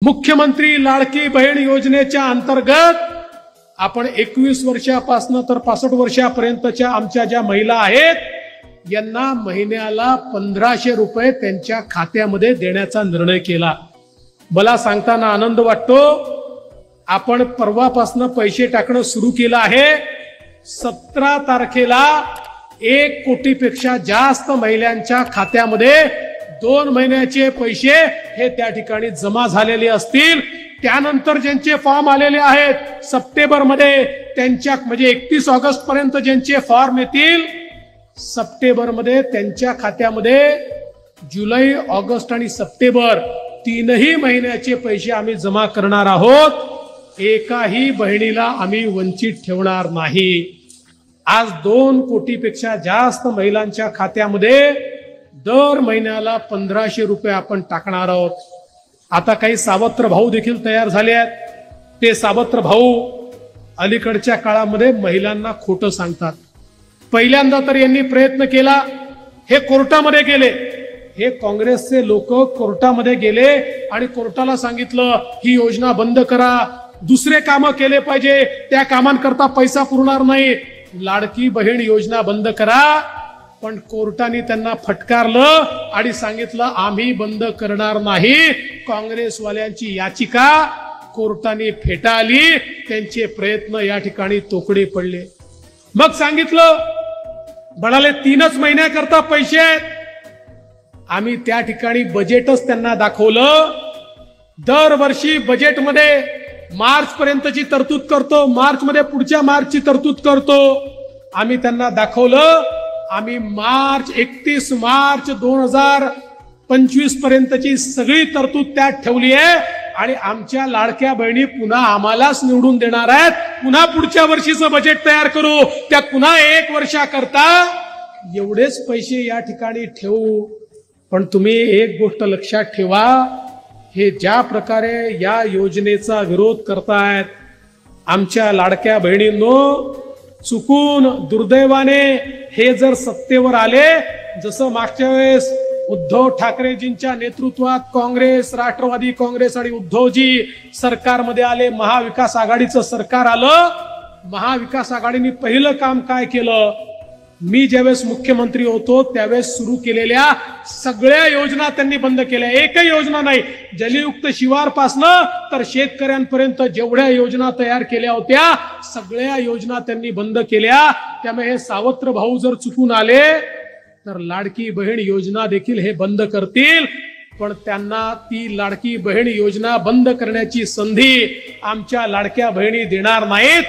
मुख्यमंत्री लाडकी बहीण योजनेच्या अंतर्गत आपण 21 वर्षापासून तर 65 वर्षापर्यंतच्या आमच्या ज्या महिला आहेत यांना महिन्याला 1500 रुपये त्यांच्या खात्यामध्ये देण्याचा निर्णय केला। मला सांगताना आनंद वाटतो, आपण परवापासून पैसे टाकणं सुरू केलं आहे। 17 तारखेला 1 कोटीपेक्षा जास्त महिलांच्या खात्यामध्ये 2 महिन्याचे पैसे हे त्या ठिकाणी जमा झालेले असतील। त्यानंतर ज्यांचे फॉर्म आलेले आहेत सप्टेंबर मध्ये त्यांच्या म्हणजे 31 ऑगस्ट पर्यंत ज्यांचे फॉर्म येतील, सप्टेंबर मध्ये त्यांच्या खात्यामध्ये जुलै, ऑगस्ट आणि सप्टेंबर 3ही महिन्याचे पैसे आम्ही जमा करणार आहोत। एकाही बहिणीला आम्ही वंचित ठेवणार नाही। आज 2 कोटीपेक्षा जास्त महिलांच्या खात्यामध्ये दर महिन्याला 1500 रुपये आपण टाकणार आहोत। आता काही सावत्र भाऊ देखील तयार झाले आहेत। ते सावत्र भाऊ अलीकडच्या काळामध्ये महिलांना खोटं सांगतात। पहिल्यांदा तर यांनी प्रयत्न केला, हे कोर्टामध्ये गेले, हे काँग्रेसचे लोक कोर्टामध्ये गेले आणि कोर्टाला सांगितलं ही योजना बंद करा, दुसरे कामं केले पाहिजे, त्या कामांकरता पैसा पुरणार नाही, लाडकी बहीण योजना बंद करा। पण कोर्टाने त्यांना फटकारलं आणि सांगितलं आम्ही बंद करणार नाही। काँग्रेसवाल्यांची याचिका कोर्टाने फेटाळली, त्यांचे प्रयत्न या ठिकाणी तोकडे पडले। मग सांगितलं म्हणाले 3च महिन्याकरता पैसे आहेत। आम्ही त्या ठिकाणी बजेटच त्यांना दाखवलं। दरवर्षी बजेटमध्ये मार्च पर्यंतची तरतूद करतो, मार्च मध्ये पुढच्या मार्चची तरतूद करतो। आम्ही त्यांना दाखवलं, आम्ही 31 मार्च 2025 पर्यंतची सगळी तरतूद त्यात ठेवली आहे आणि आमच्या लाडक्या बहिणी पुन्हा आम्हालाच निवडून देणार आहेत। पुन्हा पुढच्या वर्षीचं बजेट तयार करू, त्यात पुन्हा 1 वर्षाकरता एवढेच पैसे या ठिकाणी ठेवू। पण तुम्ही एक गोष्ट लक्षात ठेवा, हे ज्या प्रकारे या योजनेचा विरोध करतायत आमच्या लाडक्या बहिणींनो, चुकून दुर्दैवाने हे जर सत्तेवर आले, जसं मागच्या वेळेस उद्धव ठाकरेजींच्या नेतृत्वात काँग्रेस, राष्ट्रवादी काँग्रेस आणि उद्धवजी सरकारमध्ये आले, महाविकास आघाडीचं सरकार आलं। महाविकास आघाडीने पहिलं काम काय केलं, मी ज्यावेळेस मुख्यमंत्री होतो त्यावेळेस सुरू केलेल्या सगळ्या योजना त्यांनी बंद केल्या। एकही योजना नाही, जलयुक्त शिवारपासनं तर शेतकऱ्यांपर्यंत जेवढ्या योजना तयार केल्या होत्या सगळ्या योजना त्यांनी बंद केल्या। त्यामुळे हे सावत्र भाऊ जर चुकून आले तर लाडकी बहीण योजना देखील हे बंद करतील। पण त्यांना ती लाडकी बहीण योजना बंद करण्याची संधी आमच्या लाडक्या बहिणी देणार नाहीत।